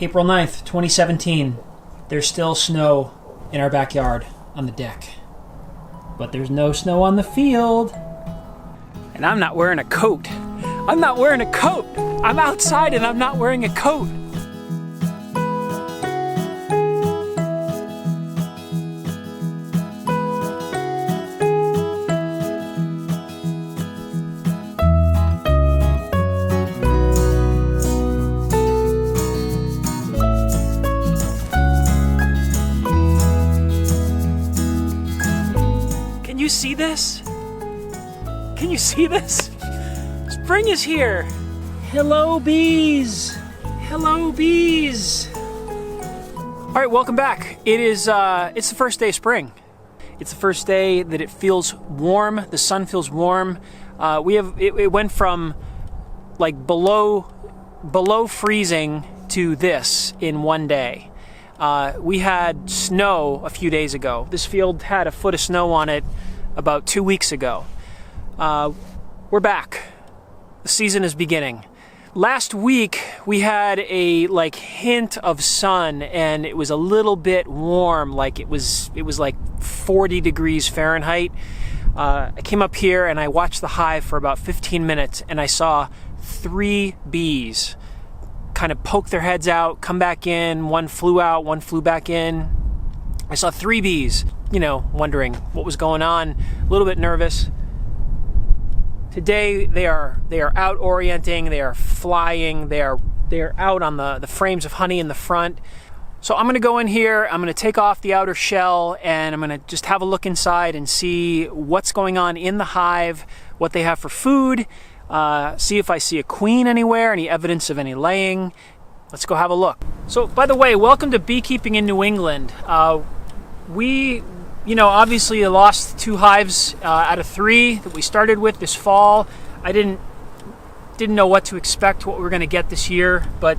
April 9th, 2017. There's still snow in our backyard on the deck. But there's no snow on the field. And I'm not wearing a coat. I'm not wearing a coat. I'm outside and I'm not wearing a coat. Can you see this? Can you see this? Spring is here. Hello, bees. Hello, bees. All right, welcome back. It's the first day of spring. It's the first day that it feels warm. The sun feels warm. It went from like below freezing to this in one day. We had snow a few days ago. This field had a foot of snow on it about 2 weeks ago. We're back. The season is beginning. Last week we had a hint of sun and it was a little bit warm, like it was like 40 degrees Fahrenheit. I came up here and I watched the hive for about 15 minutes and I saw 3 bees kind of poke their heads out, come back in. One flew out, one flew back in. I saw 3 bees, wondering what was going on, a little bit nervous. Today they are out orienting, they are flying, they are out on the frames of honey in the front. So I'm gonna go in here, I'm gonna take off the outer shell and I'm gonna just have a look inside and see what's going on in the hive, what they have for food, see if I see a queen anywhere, any evidence of any laying. Let's go have a look. So by the way, welcome to Beekeeping in New England. We obviously lost 2 hives out of 3 that we started with this fall. I didn't know what to expect, what we were going to get this year, but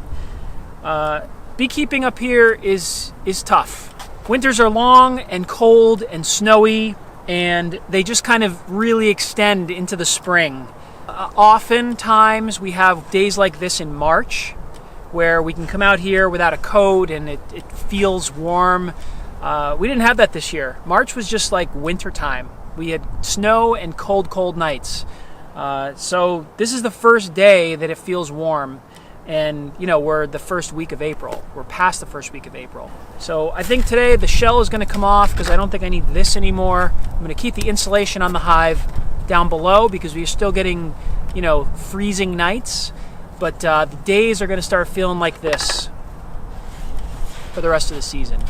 beekeeping up here is tough. Winters are long and cold and snowy, and they just kind of really extend into the spring. Oftentimes we have days like this in March where we can come out here without a coat and it feels warm. We didn't have that this year. March was just like winter time. We had snow and cold nights. So this is the first day that it feels warm. And, we're the first week of April. We're past the first week of April. So I think today the shell is going to come off because I don't think I need this anymore. I'm going to keep the insulation on the hive down below because we're still getting, freezing nights. But the days are going to start feeling like this for the rest of the season.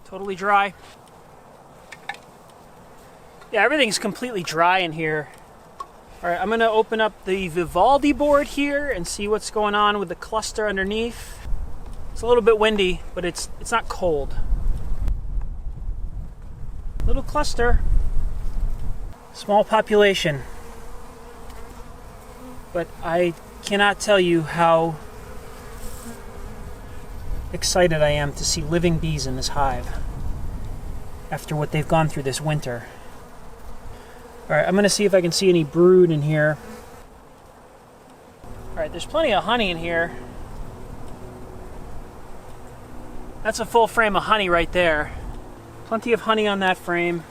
Totally dry. Yeah, everything's completely dry in here. All right, I'm gonna open up the Vivaldi board here and see what's going on with the cluster underneath. It's a little bit windy, but it's not cold. Little cluster. Small population. But I cannot tell you how excited I am to see living bees in this hive after what they've gone through this winter. Alright, I'm going to see if I can see any brood in here. Alright, there's plenty of honey in here. That's a full frame of honey right there. Plenty of honey on that frame.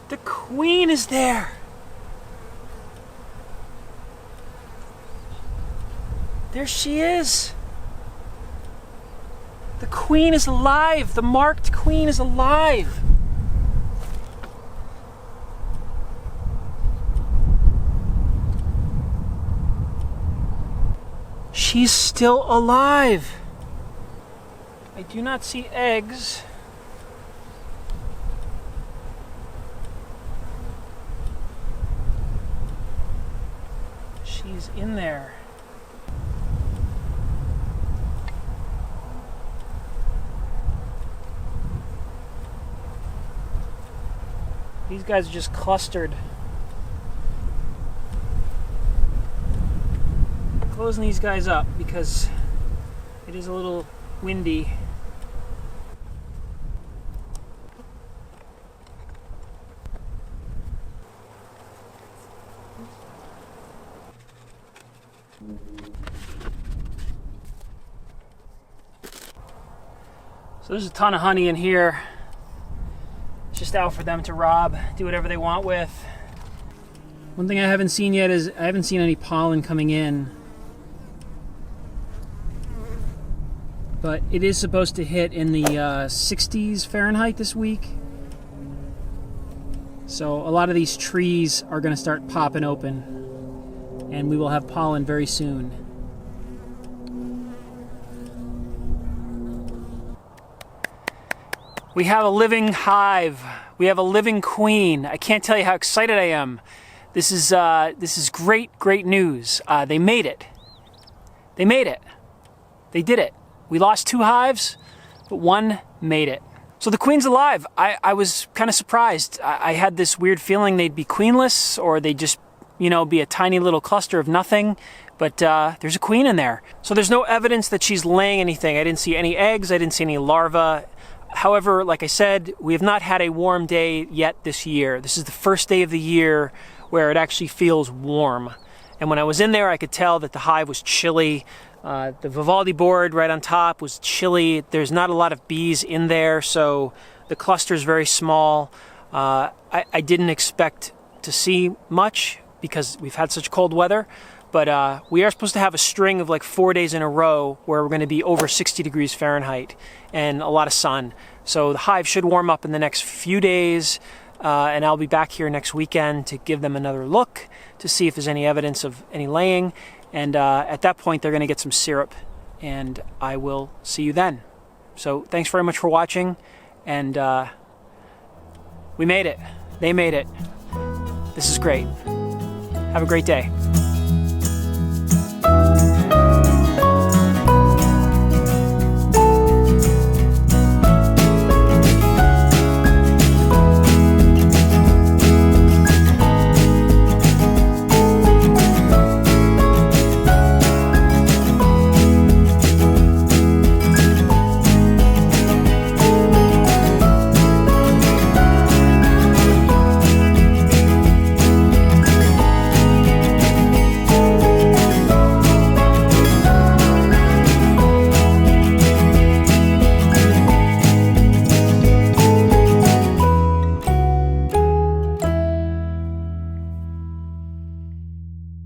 The queen is there! There she is! The queen is alive! The marked queen is alive! She's still alive! I do not see eggs. She's in there. These guys are just clustered. Closing these guys up because it is a little windy. So there's a ton of honey in here. It's just out for them to rob, do whatever they want with. One thing I haven't seen yet is I haven't seen any pollen coming in. But it is supposed to hit in the 60s Fahrenheit this week. So a lot of these trees are going to start popping open. And we will have pollen very soon. We have a living hive. We have a living queen. I can't tell you how excited I am. This is great news. They made it. They made it. They did it. We lost 2 hives, but 1 made it. So the queen's alive. I was kind of surprised. I had this weird feeling they'd be queenless, or they'd just, be a tiny little cluster of nothing. But there's a queen in there. So there's no evidence that she's laying anything. I didn't see any eggs. I didn't see any larvae. However, like I said, we have not had a warm day yet this year. This is the first day of the year where it actually feels warm. And when I was in there, I could tell that the hive was chilly. The Vivaldi board right on top was chilly. There's not a lot of bees in there, so the cluster is very small. I didn't expect to see much because we've had such cold weather. But we are supposed to have a string of like 4 days in a row where we're going to be over 60 degrees Fahrenheit and a lot of sun. So the hive should warm up in the next few days, and I'll be back here next weekend to give them another look to see if there's any evidence of any laying. And at that point, they're going to get some syrup, and I will see you then. So thanks very much for watching, and we made it. They made it. This is great. Have a great day.